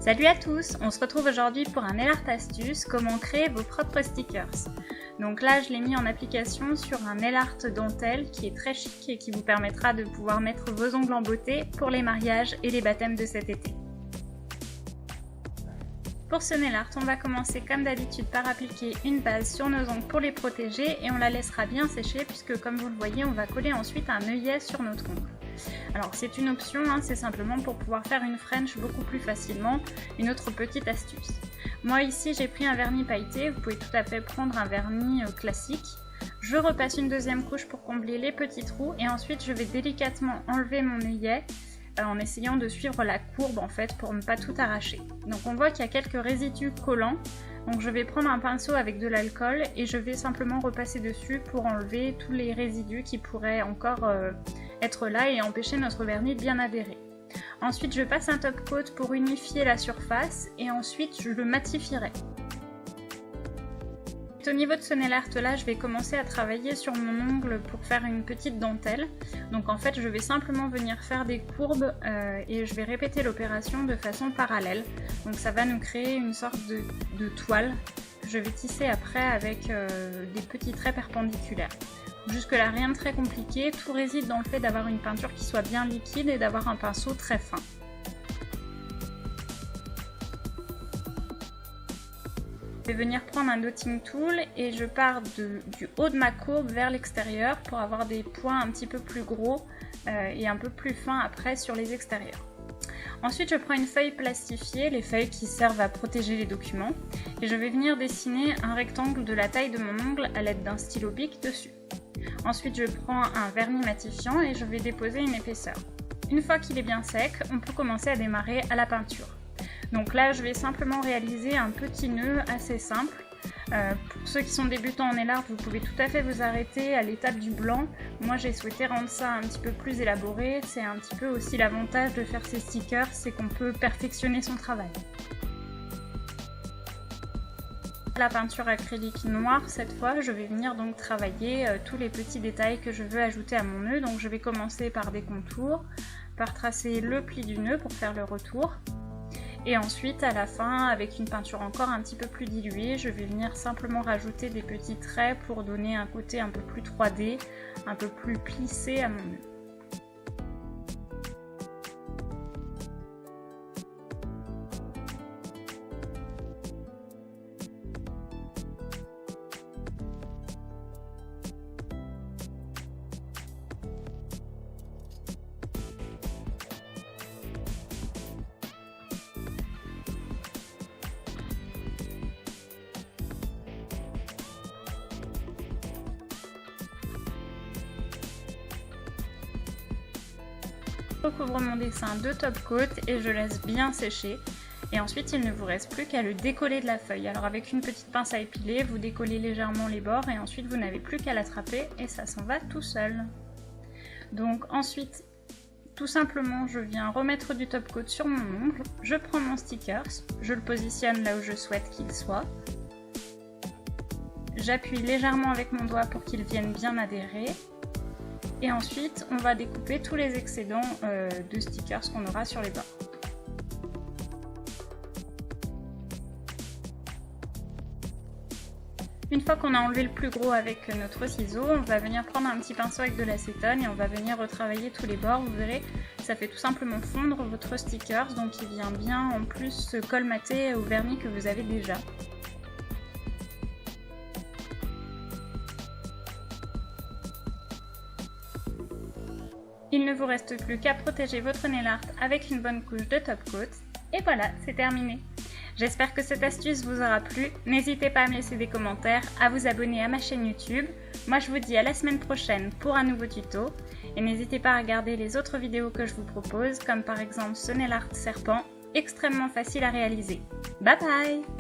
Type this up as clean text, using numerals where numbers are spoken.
Salut à tous, on se retrouve aujourd'hui pour un nail art astuce, comment créer vos propres stickers. Donc là je l'ai mis en application sur un nail art dentelle qui est très chic et qui vous permettra de pouvoir mettre vos ongles en beauté pour les mariages et les baptêmes de cet été. Pour ce nail art, on va commencer comme d'habitude par appliquer une base sur nos ongles pour les protéger et on la laissera bien sécher puisque comme vous le voyez on va coller ensuite un œillet sur notre ongle. Alors c'est une option, c'est simplement pour pouvoir faire une French beaucoup plus facilement, une autre petite astuce. Moi ici j'ai pris un vernis pailleté, vous pouvez tout à fait prendre un vernis classique. Je repasse une deuxième couche pour combler les petits trous et ensuite je vais délicatement enlever mon œillet en essayant de suivre la courbe en fait pour ne pas tout arracher. Donc on voit qu'il y a quelques résidus collants, donc je vais prendre un pinceau avec de l'alcool et je vais simplement repasser dessus pour enlever tous les résidus qui pourraient encore être là et empêcher notre vernis de bien adhérer. Ensuite je passe un top coat pour unifier la surface et ensuite je le matifierai. Au niveau de ce nail art là, je vais commencer à travailler sur mon ongle pour faire une petite dentelle. Donc en fait je vais simplement venir faire des courbes et je vais répéter l'opération de façon parallèle. Donc ça va nous créer une sorte de toile. Je vais tisser après avec des petits traits perpendiculaires. Jusque là rien de très compliqué, tout réside dans le fait d'avoir une peinture qui soit bien liquide et d'avoir un pinceau très fin. Je vais venir prendre un dotting tool et je pars du haut de ma courbe vers l'extérieur pour avoir des points un petit peu plus gros et un peu plus fins après sur les extérieurs. Ensuite je prends une feuille plastifiée, les feuilles qui servent à protéger les documents, et je vais venir dessiner un rectangle de la taille de mon ongle à l'aide d'un stylo bic dessus. Ensuite je prends un vernis matifiant et je vais déposer une épaisseur. Une fois qu'il est bien sec, on peut commencer à démarrer à la peinture. Donc là je vais simplement réaliser un petit nœud assez simple. Pour ceux qui sont débutants en nail art, vous pouvez tout à fait vous arrêter à l'étape du blanc. Moi j'ai souhaité rendre ça un petit peu plus élaboré, c'est un petit peu aussi l'avantage de faire ces stickers, c'est qu'on peut perfectionner son travail. La peinture acrylique noire, cette fois je vais venir donc travailler tous les petits détails que je veux ajouter à mon nœud. Donc je vais commencer par des contours, par tracer le pli du nœud pour faire le retour. Et ensuite à la fin, avec une peinture encore un petit peu plus diluée, je vais venir simplement rajouter des petits traits pour donner un côté un peu plus 3D, un peu plus plissé à mon nœud. Je recouvre mon dessin de top coat et je laisse bien sécher. Et ensuite il ne vous reste plus qu'à le décoller de la feuille. Alors avec une petite pince à épiler, vous décollez légèrement les bords et ensuite vous n'avez plus qu'à l'attraper et ça s'en va tout seul. Donc ensuite, tout simplement, je viens remettre du top coat sur mon ongle, je prends mon sticker, je le positionne là où je souhaite qu'il soit. J'appuie légèrement avec mon doigt pour qu'il vienne bien adhérer. Et ensuite, on va découper tous les excédents de stickers qu'on aura sur les bords. Une fois qu'on a enlevé le plus gros avec notre ciseau, on va venir prendre un petit pinceau avec de l'acétone et on va venir retravailler tous les bords. Vous verrez, ça fait tout simplement fondre votre stickers, donc il vient bien en plus se colmater au vernis que vous avez déjà. Il ne vous reste plus qu'à protéger votre nail art avec une bonne couche de top coat. Et voilà, c'est terminé. J'espère que cette astuce vous aura plu. N'hésitez pas à me laisser des commentaires, à vous abonner à ma chaîne YouTube. Moi je vous dis à la semaine prochaine pour un nouveau tuto. Et n'hésitez pas à regarder les autres vidéos que je vous propose, comme par exemple ce nail art serpent, extrêmement facile à réaliser. Bye bye!